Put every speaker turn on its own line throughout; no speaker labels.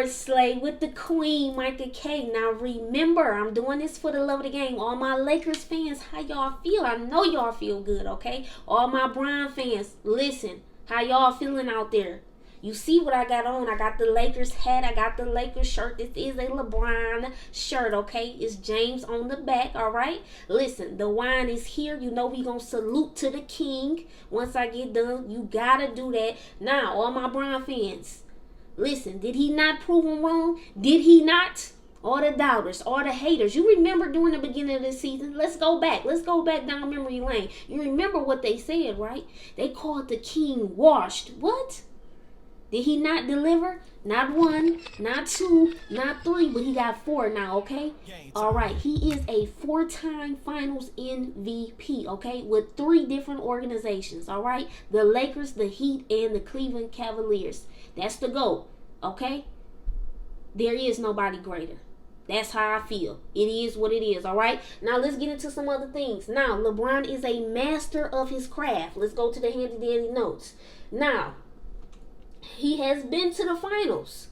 Sports Slay with the Queen, Micah K. Now remember, I'm doing this for the love of the game. All my Lakers fans, how y'all feel? I know y'all feel good, okay? All my Bron fans, listen, how y'all feeling out there? You see what I got on. I got the Lakers hat. I got the Lakers shirt. This is a LeBron shirt, okay? It's James on the back, all right? Listen, the wine is here. You know we going to salute to the king. Once I get done, you got to do that. Now, all my Bron fans, listen, did he not prove him wrong? Did he not? All the doubters, all the haters. You remember during the beginning of the season? Let's go back. Let's go back down memory lane. You remember what they said, right? They called the king washed. What? Did he not deliver? Not one, not two, not three, but he got 4 now, okay? All right, he is a 4-time finals MVP, okay? With 3 different organizations, all right? The Lakers, the Heat, and the Cleveland Cavaliers. That's the GOAT, okay? There is nobody greater. That's how I feel. It is what it is, all right? Now, let's get into some other things. Now, LeBron is a master of his craft. Let's go to the handy-dandy notes. Now, he has been to the finals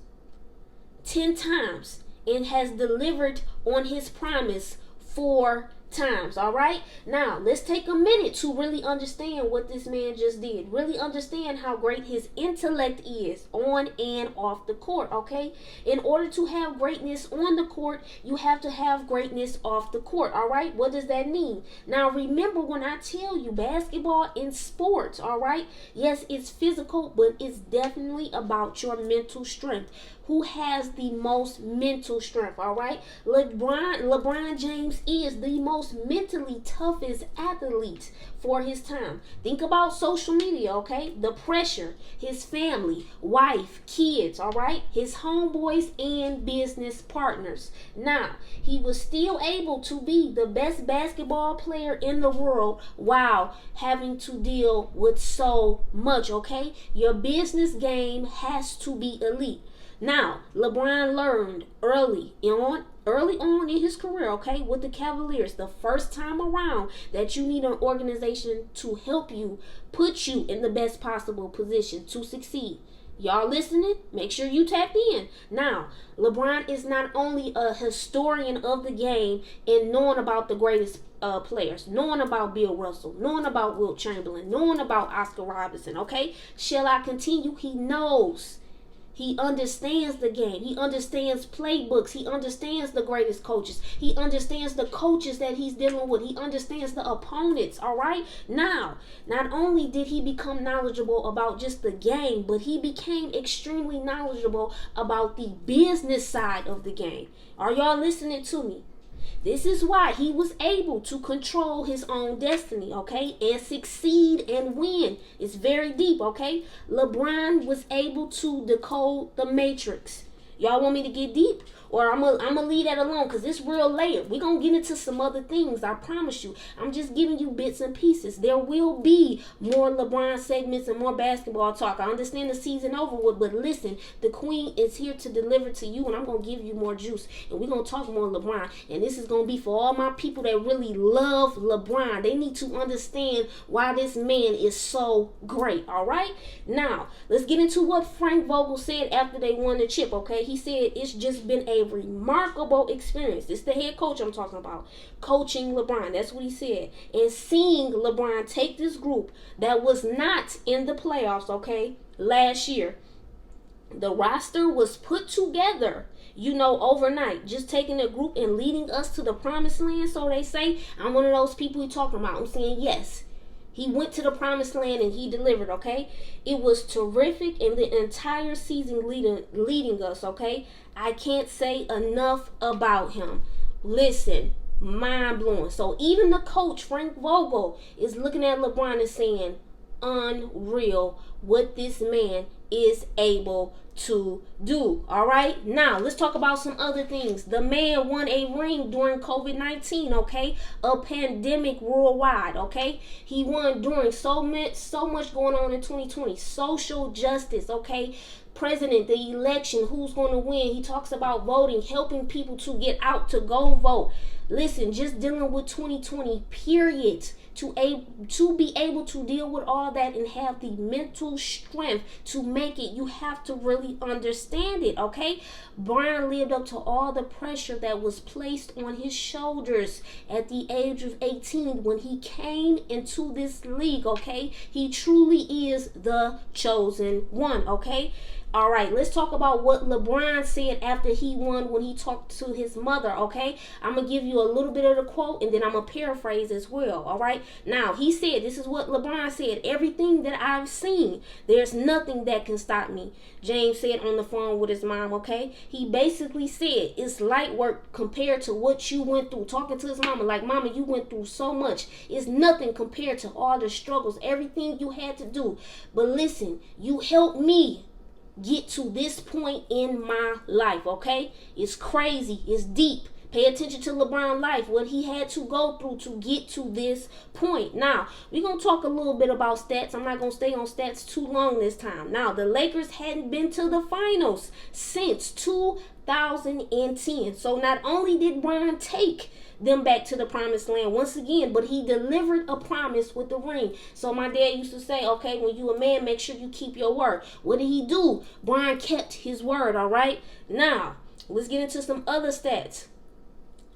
10 times and has delivered on his promise 4 times. All right, now let's take a minute to really understand what this man just did. Really understand how great his intellect is on and off the court. Okay, in order to have greatness on the court, you have to have greatness off the court. All right, what does that mean? Now remember, when I tell you basketball in sports, all right, yes, it's physical, but it's definitely about your mental strength. Who has the most mental strength? All right, LeBron James is the most mentally toughest athlete for his time. Think about social media, okay? The pressure, his family, wife, kids, all right? His homeboys and business partners. Now, he was still able to be the best basketball player in the world while having to deal with so much, okay? Your business game has to be elite. Now, LeBron learned early on in his career, okay, with the Cavaliers, the first time around, that you need an organization to help you, put you in the best possible position to succeed. Y'all listening? Make sure you tapped in. Now, LeBron is not only a historian of the game and knowing about the greatest players, knowing about Bill Russell, knowing about Wilt Chamberlain, knowing about Oscar Robertson, okay? Shall I continue? He knows. He understands the game. He understands playbooks. He understands the greatest coaches. He understands the coaches that he's dealing with. He understands the opponents, all right? Now, not only did he become knowledgeable about just the game, but he became extremely knowledgeable about the business side of the game. Are y'all listening to me? This is why he was able to control his own destiny, okay, and succeed and win. It's very deep, okay? LeBron was able to decode the matrix. Y'all want me to get deep? Or I'm gonna leave that alone because it's real layered. We're going to get into some other things, I promise you. I'm just giving you bits and pieces. There will be more LeBron segments and more basketball talk. I understand the season over with, but listen, the queen is here to deliver to you, and I'm going to give you more juice. And we're going to talk more LeBron. And this is going to be for all my people that really love LeBron. They need to understand why this man is so great, all right? Now, let's get into what Frank Vogel said after they won the chip, okay? He said it's just been a remarkable experience. It's the head coach I'm talking about, coaching LeBron. That's what he said. And seeing LeBron take this group that was not in the playoffs, okay, last year. The roster was put together, overnight. Just taking a group and leading us to the promised land, so they say. I'm one of those people he talking about. I'm saying yes. He went to the promised land and he delivered, okay? It was terrific, and the entire season leading us, okay? I can't say enough about him. Listen, mind-blowing. So even the coach, Frank Vogel, is looking at LeBron and saying, unreal what this man is able to do. All right, now let's talk about some other things. The man won a ring during COVID-19, okay, a pandemic worldwide, okay. He won during so much going on in 2020, social justice, okay, president, the election, who's going to win. He talks about voting, helping people to get out to go vote. Listen, just dealing with 2020, period. To be able to deal with all that and have the mental strength to make it, you have to really understand it, okay? Bron lived up to all the pressure that was placed on his shoulders at the age of 18 when he came into this league, okay? He truly is the chosen one, okay? All right, let's talk about what LeBron said after he won when he talked to his mother, okay? I'm going to give you a little bit of the quote and then I'm going to paraphrase as well, all right? Now, he said, this is what LeBron said, everything that I've seen, there's nothing that can stop me. James said on the phone with his mom, okay? He basically said, it's light work compared to what you went through. Talking to his mama, like, mama, you went through so much. It's nothing compared to all the struggles, everything you had to do. But listen, you helped me get to this point in my life, okay? It's crazy. It's deep. Pay attention to LeBron's life, what he had to go through to get to this point. Now, we're going to talk a little bit about stats. I'm not going to stay on stats too long this time. Now, the Lakers hadn't been to the finals since 2010. So not only did Bron take them back to the promised land once again, but he delivered a promise with the ring. So my dad used to say, okay, when you a man, make sure you keep your word. What did he do? Bron kept his word, all right? Now, let's get into some other stats.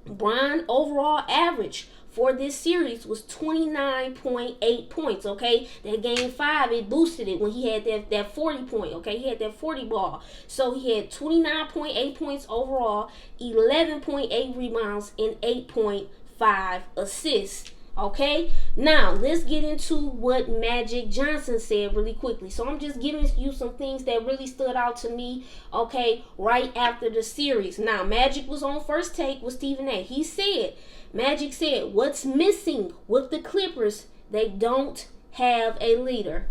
Bron overall average for this series was 29.8 points, okay? That game 5, it boosted it when he had that 40 point, okay? He had that 40 ball. So he had 29.8 points overall, 11.8 rebounds, and 8.5 assists. Okay, now let's get into what Magic Johnson said really quickly. So I'm just giving you some things that really stood out to me, okay, right after the series. Now, Magic was on First Take with Stephen A. Magic said, what's missing with the Clippers? They don't have a leader.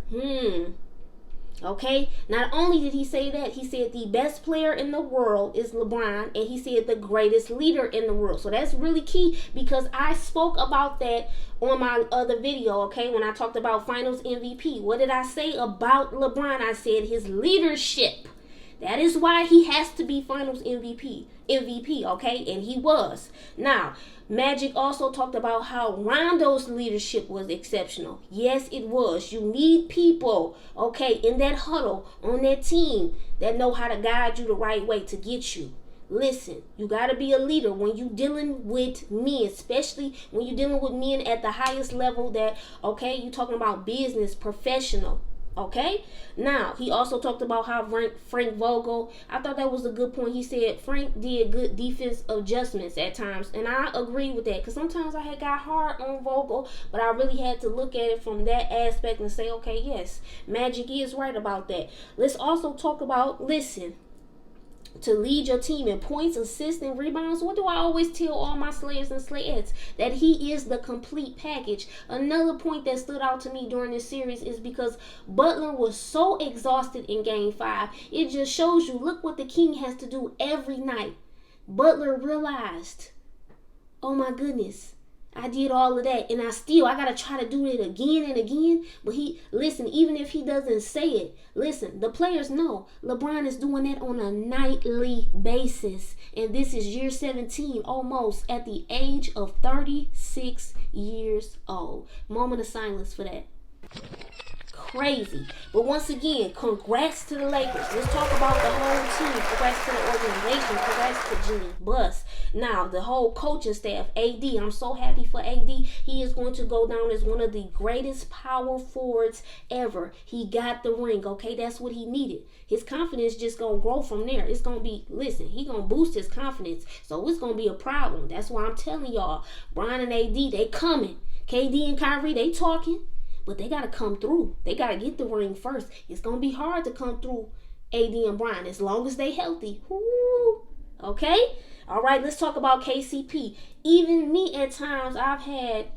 Okay, not only did he say that, he said the best player in the world is LeBron, and he said the greatest leader in the world. So that's really key, because I spoke about that on my other video, okay, when I talked about Finals MVP. What did I say about LeBron? I said his leadership. That is why he has to be Finals MVP, okay, and he was. Now, Magic also talked about how Rondo's leadership was exceptional. Yes, it was. You need people, okay, in that huddle, on that team, that know how to guide you the right way to get you. Listen, you got to be a leader when you dealing with men, especially when you're dealing with men at the highest level that, okay, you talking about business, professional. Okay, now he also talked about how Frank Vogel, I thought that was a good point. He said Frank did good defense adjustments at times, and I agree with that, because sometimes I had got hard on Vogel, but I really had to look at it from that aspect and say, okay, yes, Magic is right about that. Let's also talk about, listen, to lead your team in points, assists, and rebounds. What do I always tell all my slayers and slayettes? That he is the complete package. Another point that stood out to me during this series is because Butler was so exhausted in Game 5. It just shows you, look what the King has to do every night. Butler realized, oh my goodness, I did all of that, and I gotta try to do it again and again. But listen, even if he doesn't say it, listen, the players know LeBron is doing that on a nightly basis. And this is year 17, almost at the age of 36 years old. Moment of silence for that. Crazy. But once again, congrats to the Lakers. Let's talk about the whole team. Congrats to the organization. Congrats to Jimmy Buss. Now, the whole coaching staff, AD. I'm so happy for AD. He is going to go down as one of the greatest power forwards ever. He got the ring, okay? That's what he needed. His confidence just going to grow from there. It's going to be, listen, he going to boost his confidence. So it's going to be a problem. That's why I'm telling y'all, Bron and AD, they coming. KD and Kyrie, they talking. But they got to come through. They got to get the ring first. It's going to be hard to come through AD and Bron as long as they healthy. Woo. Okay? All right, let's talk about KCP. Even me at times, I've had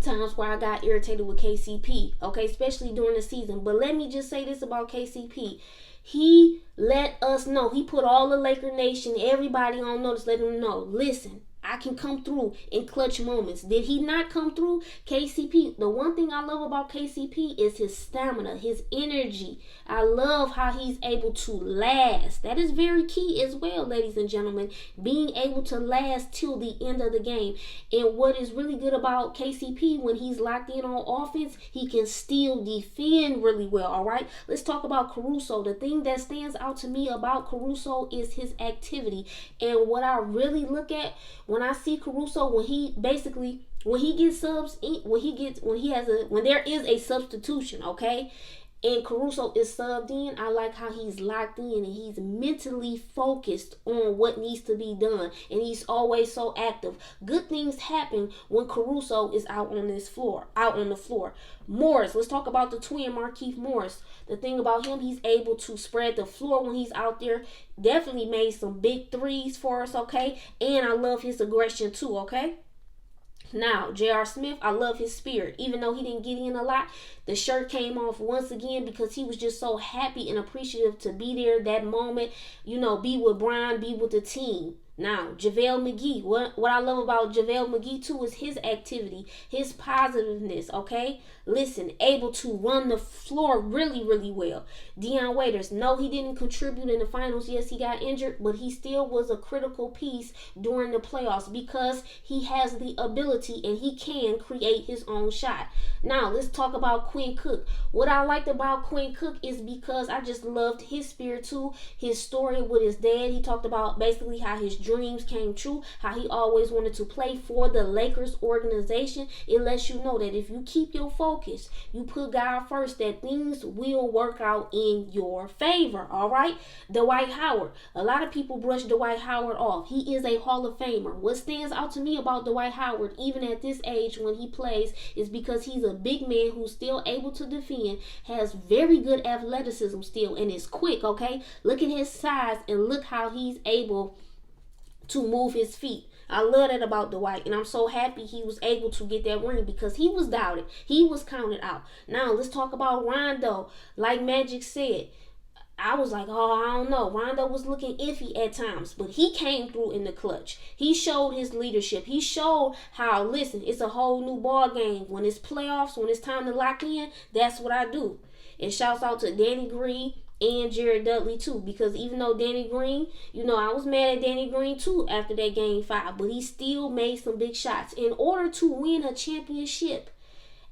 times where I got irritated with KCP. Okay, especially during the season. But let me just say this about KCP. He let us know. He put all the Laker Nation, everybody on notice, let them know. Listen, I can come through in clutch moments. Did he not come through? KCP, the one thing I love about KCP is his stamina, his energy. I love how he's able to last. That is very key as well, ladies and gentlemen. Being able to last till the end of the game. And what is really good about KCP, when he's locked in on offense, he can still defend really well, all right? Let's talk about Caruso. The thing that stands out to me about Caruso is his activity. And what I really look at when I see Caruso, when he gets subs, when there is a substitution, okay, and Caruso is subbed in, I like how he's locked in and he's mentally focused on what needs to be done. And he's always so active. Good things happen when Caruso is out on the floor. Morris, let's talk about the twin, Markieff Morris. The thing about him, he's able to spread the floor when he's out there. Definitely made some big threes for us, okay? And I love his aggression too, okay? Now, J.R. Smith, I love his spirit. Even though he didn't get in a lot, the shirt came off once again because he was just so happy and appreciative to be there that moment. Be with Brian, be with the team. Now, JaVale McGee. What I love about JaVale McGee, too, is his activity, his positiveness, okay? Listen, able to run the floor really, really well. Dion Waiters, no, he didn't contribute in the finals. Yes, he got injured, but he still was a critical piece during the playoffs because he has the ability and he can create his own shot. Now, let's talk about Quinn Cook. What I liked about Quinn Cook is because I just loved his spirit, too. His story with his dad. He talked about basically how his dreams came true, how he always wanted to play for the Lakers organization. It lets you know that if you keep your focus, you put God first, that things will work out in your favor, all right? Dwight Howard. A lot of people brush Dwight Howard off. He is a Hall of Famer. What stands out to me about Dwight Howard, even at this age when he plays, is because he's a big man who's still able to defend, has very good athleticism still, and is quick, okay? Look at his size and look how he's able to move his feet. I love that about Dwight, and I'm so happy he was able to get that ring because he was doubted. He was counted out. Now, let's talk about Rondo. Like Magic said, I was like, I don't know. Rondo was looking iffy at times, but he came through in the clutch. He showed his leadership. He showed how, listen, it's a whole new ball game. When it's playoffs, when it's time to lock in, that's what I do. And shouts out to Danny Green and Jared Dudley too, because even though Danny Green, I was mad at Danny Green too after that game 5, but he still made some big shots. In order to win a championship,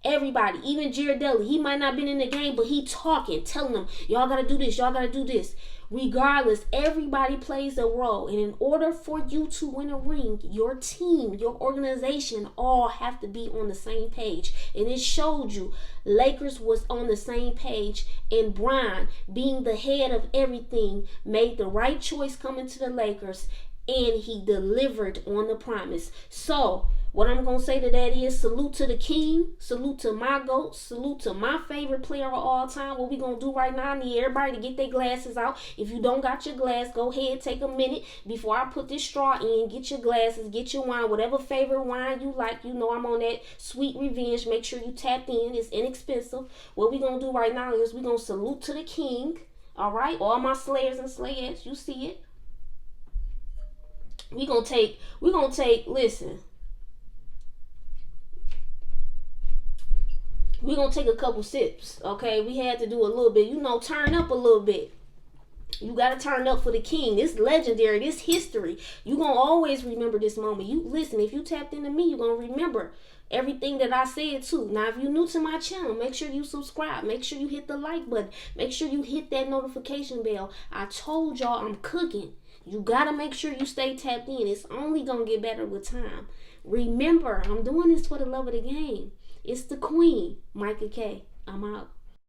everybody, even Jared Dudley, he might not have been in the game, but he talking, telling them, y'all gotta do this, y'all gotta do this. Regardless, everybody plays a role, and in order for you to win a ring, your team, your organization, all have to be on the same page. And it showed you Lakers was on the same page, and Brian, being the head of everything, made the right choice coming to the Lakers, and he delivered on the promise. So what I'm going to say to that is salute to the king, salute to my GOAT, salute to my favorite player of all time. What we going to do right now, I need everybody to get their glasses out. If you don't got your glass, go ahead, take a minute before I put this straw in. Get your glasses, get your wine, whatever favorite wine you like. I'm on that sweet revenge. Make sure you tapped in. It's inexpensive. What we going to do right now is we going to salute to the king. All right? All my slayers and slayettes, you see it. We're going to take, listen. We're going to take a couple sips, okay? We had to do a little bit, turn up a little bit. You got to turn up for the king. This legendary, this history. You're going to always remember this moment. Listen, if you tapped into me, you're going to remember everything that I said too. Now, if you're new to my channel, make sure you subscribe. Make sure you hit the like button. Make sure you hit that notification bell. I told y'all I'm cooking. You got to make sure you stay tapped in. It's only going to get better with time. Remember, I'm doing this for the love of the game. It's the queen, Micah K. I'm out.